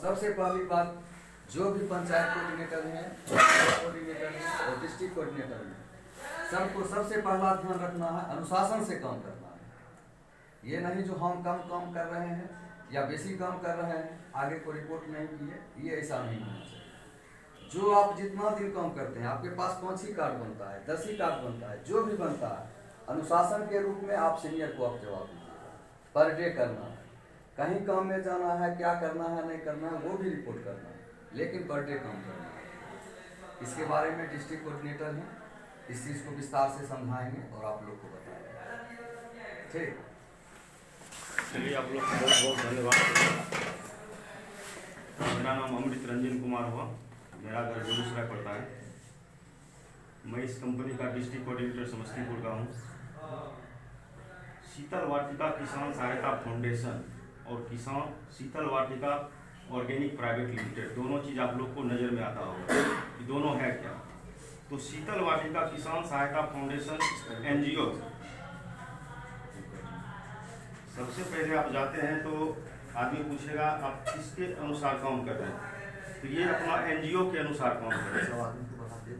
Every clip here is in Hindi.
सबसे पहली बात, जो भी पंचायत कोऑर्डिनेटर हैं, कोऑर्डिनेटर हैं और डिस्ट्रिक्ट कोऑर्डिनेटर हैं, सबको सबसे पहला ध्यान रखना है, अनुशासन से काम करना है। ये नहीं जो हम कम काम कर रहे हैं या बेसी काम कर रहे हैं, आगे को रिपोर्ट नहीं की है, ये ऐसा नहीं होना चाहिए। जो आप जितना दिन काम करते हैं, आपके पास 5 ही कार्ड बनता है, 10 ही कार्ड बनता है, जो भी बनता है, अनुशासन के रूप में आप सीनियर को आप जवाब दीजिएगा। पर डे करना है, कहीं काम में जाना है, क्या करना है नहीं करना है वो भी रिपोर्ट करना है, लेकिन पर डे काम करना है। इसके बारे में डिस्ट्रिक्ट कोऑर्डिनेटर हैं, इस चीज़ को विस्तार से समझाएंगे और आप लोग को बताएंगे। ठीक, चलिए आप लोग को बहुत बहुत धन्यवाद। मेरा नाम अमृत रंजन कुमार हुआ, मेरा घर बेगूसराय पड़ता है। मैं इस कंपनी का डिस्ट्रिक्ट कोऑर्डिनेटर समस्तीपुर का हूँ। शीतल वाटिका किसान सहायता फाउंडेशन और किसान शीतल वाटिका ऑर्गेनिक प्राइवेट लिमिटेड, दोनों चीज़ आप लोग को नज़र में आता होगा, ये दोनों है क्या। तो शीतल वाटिका किसान सहायता फाउंडेशन एनजीओ, सबसे पहले आप जाते हैं तो आदमी पूछेगा आप किसके अनुसार काम कर रहे हैं, तो ये अपना एनजीओ के अनुसार काम कर रहे हैं।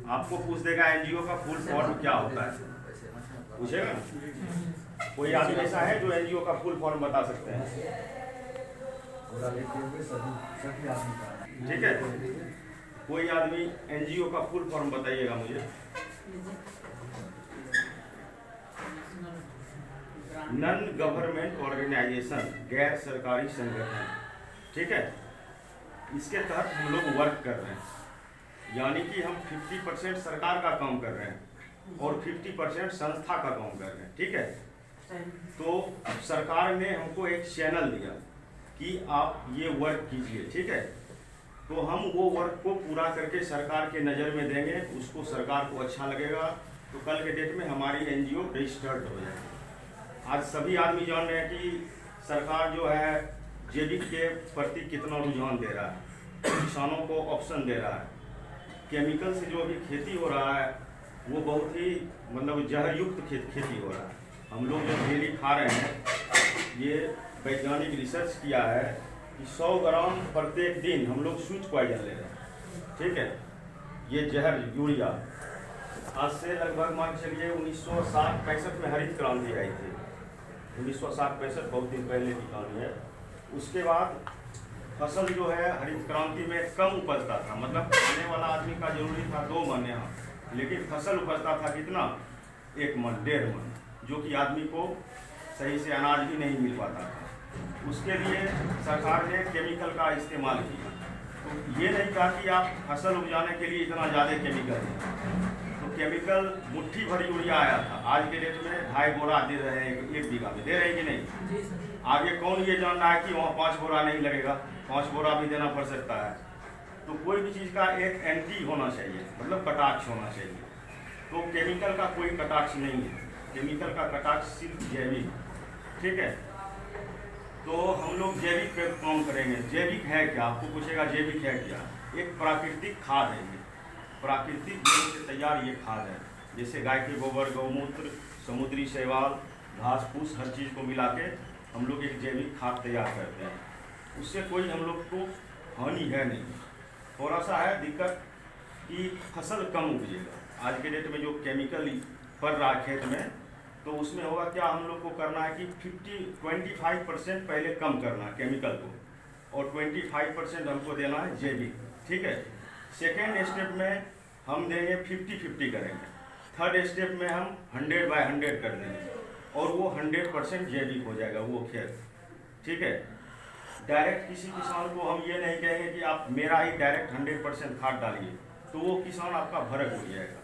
आपको पूछ देगा एनजीओ का फुल फॉर्म क्या होता है, पूछेगा ना। कोई आदमी ऐसा है जो एनजीओ का फुल फॉर्म बता सकते हैं? ठीक है, कोई आदमी एनजीओ का फुल फॉर्म बताइएगा मुझे। नॉन गवर्नमेंट ऑर्गेनाइजेशन, गैर सरकारी संगठन। ठीक है, इसके तहत हम लोग वर्क कर रहे हैं, यानी कि हम 50% सरकार का काम कर रहे हैं और 50% संस्था का काम कर रहे हैं। ठीक है, तो सरकार ने हमको एक चैनल दिया कि आप ये वर्क कीजिए। ठीक है, तो हम वो वर्क को पूरा करके सरकार के नज़र में देंगे, उसको सरकार को अच्छा लगेगा तो कल के डेट में हमारी एनजीओ रजिस्टर्ड हो जाएगी। आज सभी आदमी जान रहे हैं कि सरकार जो है जैविक के प्रति कितना रुझान दे रहा है, किसानों को ऑप्शन दे रहा है। केमिकल से जो अभी खेती हो रहा है वो बहुत ही मतलब जहर युक्त खेती हो रहा है। हम लोग जो डेली खा रहे हैं, ये वैज्ञानिक रिसर्च किया है कि 100 ग्राम प्रत्येक दिन हम लोग स्विच पॉइजन ले रहे हैं। ठीक है, ये जहर यूरिया आज से लगभग मान चलिए 1960-65 में हरित क्रांति आई थी। 1960-65 बहुत दिन पहले की कहानी है। उसके बाद फसल जो है हरित क्रांति में कम उपजता था, मतलब खाने वाला आदमी का जरूरी था 2 मन यहाँ, लेकिन फसल उपजता था कितना, 1 मन 1.5 मन, जो कि आदमी को सही से अनाज भी नहीं मिल पाता था। उसके लिए सरकार ने केमिकल का इस्तेमाल किया। तो ये नहीं कहा कि आप फसल उपजाने के लिए इतना ज़्यादा केमिकल है, तो केमिकल मुट्ठी भर यूरिया आया था। आज के डेट में 2.5 बोरा दे रहे हैं 1 बीघा में, दे रहे हैं कि नहीं? आगे कौन ये जान रहा है कि वहाँ 5 बोरा नहीं लगेगा, 5 बोरा भी देना पड़ सकता है। तो कोई भी चीज़ का एक एंटी होना चाहिए, मतलब कटाक्ष होना चाहिए। तो केमिकल का कोई कटाक्ष नहीं है, केमिकल का कटाक्ष सिर्फ जैविक। ठीक है, तो हम लोग जैविक पे काम करेंगे। जैविक है क्या, आपको पूछेगा जैविक है क्या? एक प्राकृतिक खाद है, ये प्राकृतिक गुणों से तैयार ये खाद है। जैसे गाय के गोबर, गौमूत्र, समुद्री शैवाल, घास फूस, हर चीज़ को मिला के हम लोग एक जैविक खाद तैयार करते हैं। उससे कोई हम लोग को हानि है नहीं। थोड़ा सा है दिक्कत कि फसल कम उपजेगा। आज के डेट में जो केमिकल पड़ रहा है खेत में, तो उसमें होगा क्या, हम लोग को करना है कि 25% पहले कम करना है केमिकल को, और 25% हमको देना है जैविक। ठीक है, सेकेंड स्टेप में हम देंगे 50-50 करेंगे। थर्ड स्टेप में हम 100/100 कर देंगे और वो 100% जैविक हो जाएगा वो खेत। ठीक है, डायरेक्ट किसी किसान को हम ये नहीं कहेंगे कि आप मेरा ही डायरेक्ट 100% खाद डालिए, तो वो किसान आपका भरक हो जाएगा,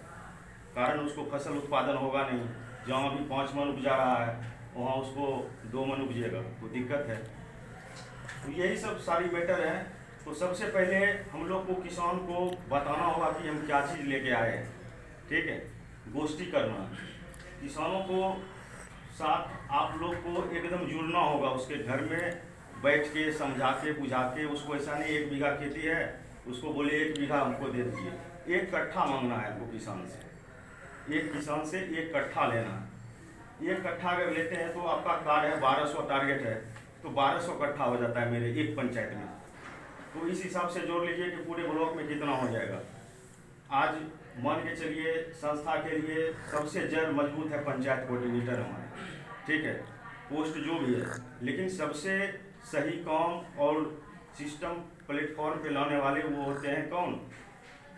कारण उसको फसल उत्पादन होगा नहीं। जहाँ भी 5 मन उपजा रहा है वहाँ उसको 2 मन उपजेगा, तो दिक्कत है। तो यही सब सारी मैटर है। तो सबसे पहले हम लोग को किसान को बताना होगा कि हम क्या चीज़ लेके आए हैं। ठीक है, गोष्ठी करना, किसानों को साथ आप लोग को एकदम जुड़ना होगा, उसके घर में बैठ के समझा के बुझा के। उसको ऐसा नहीं 1 बीघा खेती है उसको बोले 1 बीघा हमको दे दीजिए। 1 कट्ठा मांगना है आपको किसान से, एक किसान से 1 कट्ठा लेना है। 1 कट्ठा अगर लेते हैं तो आपका कार्य है 1200 टारगेट है, तो 1200 कट्ठा हो जाता है मेरे एक पंचायत में। तो इस हिसाब से जोड़ लीजिए कि पूरे ब्लॉक में कितना हो जाएगा। आज मान के चलिए संस्था के लिए सबसे जड़ मजबूत है पंचायत कोऑर्डिनेटर हमारे, ठीक है, पोस्ट जो भी है, लेकिन सबसे सही काम और सिस्टम प्लेटफॉर्म पे लाने वाले वो होते हैं कौन?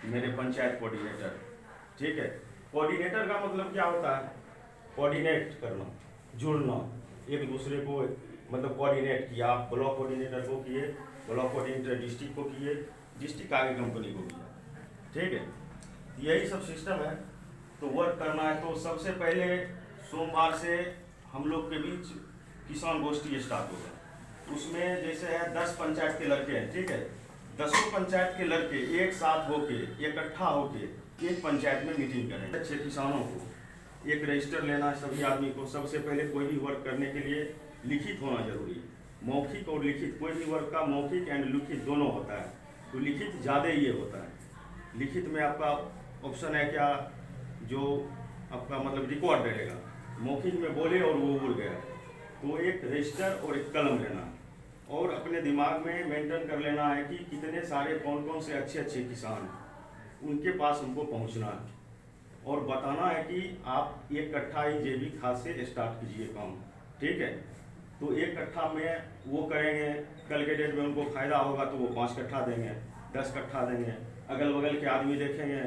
मेरे पंचायत कोऑर्डिनेटर, ठीक है। कोऑर्डिनेटर का मतलब क्या होता है? कोऑर्डिनेट करना, जुड़ना, एक दूसरे को मतलब कोऑर्डिनेट किया, आप ब्लॉक कोऑर्डिनेटर को किए, ब्लॉक कोऑर्डिनेटर डिस्ट्रिक्ट को किए, डिस्ट्रिक्ट आगे कंपनी को किया, ठीक है। यही सब सिस्टम है। तो वर्क करना है तो सबसे पहले सोमवार से हम लोग के बीच किसान गोष्ठी स्टार्ट होगा। उसमें जैसे है 10 पंचायत के लड़के हैं, ठीक है, 10 पंचायत के लड़के एक साथ होके इकट्ठा होके एक पंचायत में मीटिंग करें। अच्छे किसानों को एक रजिस्टर लेना है सभी आदमी को। सबसे पहले कोई भी वर्क करने के लिए लिखित होना जरूरी है, मौखिक और लिखित। कोई भी वर्क का मौखिक एंड लिखित दोनों होता है, तो लिखित ज़्यादा ये होता है। लिखित में आपका ऑप्शन है क्या, जो आपका मतलब रिकॉर्ड रहेगा, मौखिक में बोले और वो उड़ गया। तो एक रजिस्टर और एक कलम लेना और अपने दिमाग में मेंटेन कर लेना है कि कितने सारे कौन कौन से अच्छे अच्छे किसान हैं, उनके पास हमको पहुंचना है और बताना है कि आप एक कट्ठा ही जैविक खाद से स्टार्ट कीजिए काम, ठीक है। तो एक कट्ठा में वो करेंगे, कल के डेट में उनको फायदा होगा तो वो 5 कट्ठा देंगे, 10 कट्ठा देंगे। अगल बगल के आदमी देखेंगे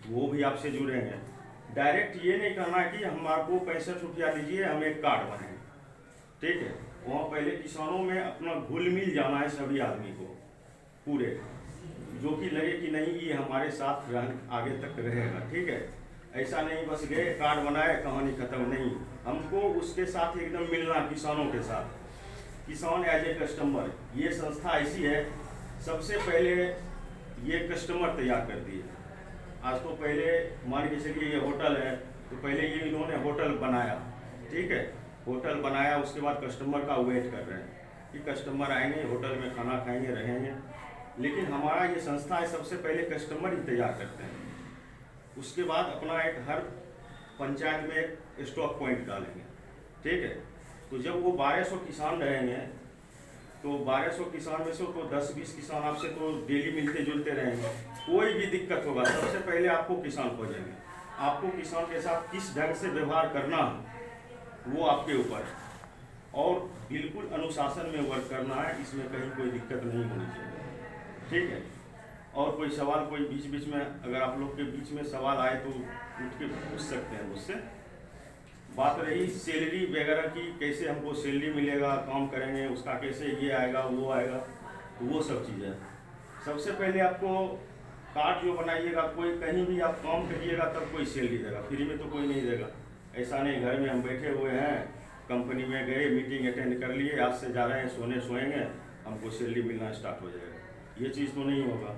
वो भी आपसे जुड़ेंगे। डायरेक्ट ये नहीं करना है कि हम आपको 65 रुपया दीजिए हम एक कार्ड बनाएंगे, ठीक है। वहाँ पहले किसानों में अपना घुल मिल जाना है सभी आदमी को पूरे, जो कि लगे कि नहीं ये हमारे साथ आगे तक रहेगा, ठीक है। ऐसा नहीं बस गए कार्ड बनाए कहानी खत्म, नहीं, हमको उसके साथ एकदम मिलना, किसानों के साथ। किसान एज ए कस्टमर, ये संस्था ऐसी है सबसे पहले ये कस्टमर तैयार करती है। आज तो पहले मान के चलिए ये होटल है तो पहले ये इन्होंने होटल बनाया, ठीक है, होटल बनाया, उसके बाद कस्टमर का वेट कर रहे हैं कि कस्टमर आएंगे होटल में खाना खाएंगे रहेंगे। लेकिन हमारा ये संस्था है सबसे पहले कस्टमर ही तैयार करते हैं, उसके बाद अपना एक हर पंचायत में एक स्टॉक पॉइंट डालेंगे, ठीक है। तो जब वो 1200 किसान रहेंगे तो 1200 किसान में से तो 10-20 किसान आपसे तो डेली मिलते जुलते रहेंगे। कोई भी दिक्कत होगा सबसे पहले आपको किसान खोजेंगे। आपको किसान के साथ किस ढंग से व्यवहार करना वो आपके ऊपर है, और बिल्कुल अनुशासन में वर्क करना है, इसमें कहीं कोई दिक्कत नहीं होनी चाहिए, ठीक है। और कोई सवाल कोई बीच बीच में अगर आप लोग के बीच में सवाल आए तो उठ के पूछ सकते हैं मुझसे। बात रही सैलरी वगैरह की, कैसे हमको सैलरी मिलेगा, काम करेंगे उसका कैसे ये आएगा वो आएगा, तो वो सब चीज़ें सबसे पहले आपको कार्ड जो बनाइएगा, कोई कहीं भी आप काम करिएगा तब कोई सैलरी देगा, फ्री में तो कोई नहीं देगा। ऐसा नहीं घर में हम बैठे हुए हैं, कंपनी में गए मीटिंग अटेंड कर लिए, आज से जा रहे हैं सोएंगे हमको सैलरी मिलना स्टार्ट हो जाएगा, ये चीज़ तो नहीं होगा।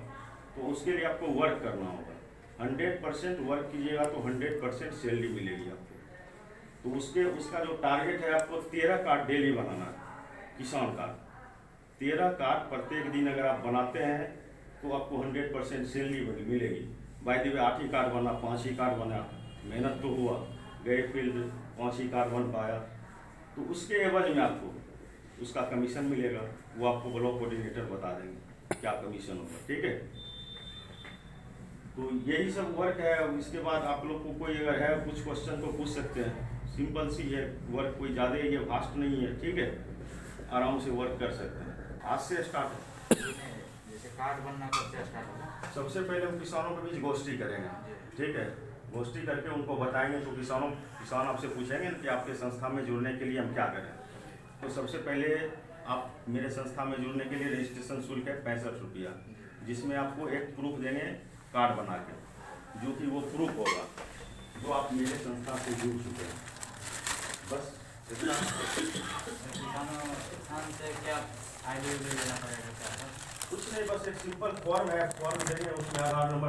तो उसके लिए आपको वर्क करना होगा, 100% वर्क कीजिएगा तो 100% सैलरी मिलेगी आपको। तो उसका जो टारगेट है आपको 13 कार्ड डेली बनाना है, किसान कार्ड 13 कार्ड प्रत्येक दिन अगर आप बनाते हैं तो आपको 100% सैलरी मिलेगी। By the way 8 he card बना, 5 ही कार्ड बना, मेहनत तो हुआ, गए फील्ड 5 ही कार्ड बन पाया, तो उसके एवज में आपको उसका कमीशन मिलेगा, वो आपको ब्लॉक कोऑर्डिनेटर बता देंगे क्या कमीशन होगा, ठीक है। तो यही सब वर्क है। इसके बाद आप लोग को कोई अगर है कुछ क्वेश्चन तो पूछ सकते हैं, सिंपल सी है वर्क, कोई ज़्यादा ये फास्ट नहीं है, ठीक है, आराम से वर्क कर सकते हैं। आज से स्टार्ट है, जैसे कार्ड बनना कब से स्टार्ट होगा? सबसे पहले हम किसानों के बीच गोष्ठी करेंगे, ठीक है, गोष्ठी करके उनको बताएंगे। तो किसान आपसे पूछेंगे कि आपके संस्था में जुड़ने के लिए हम क्या करें। तो सबसे पहले आप मेरे संस्था में जुड़ने के लिए रजिस्ट्रेशन शुल्क है 65 रुपया, जिसमें आपको एक प्रूफ देंगे कार्ड बना के, जो कि वो प्रूफ होगा जो आप मेरे संस्था से जुड़ चुके हैं, बस इतना। किसान से क्या आईडी देना पड़ेगा क्या? कुछ नहीं, बस एक सिंपल फॉर्म है, फॉर्म देंगे, उसमें आधार नंबर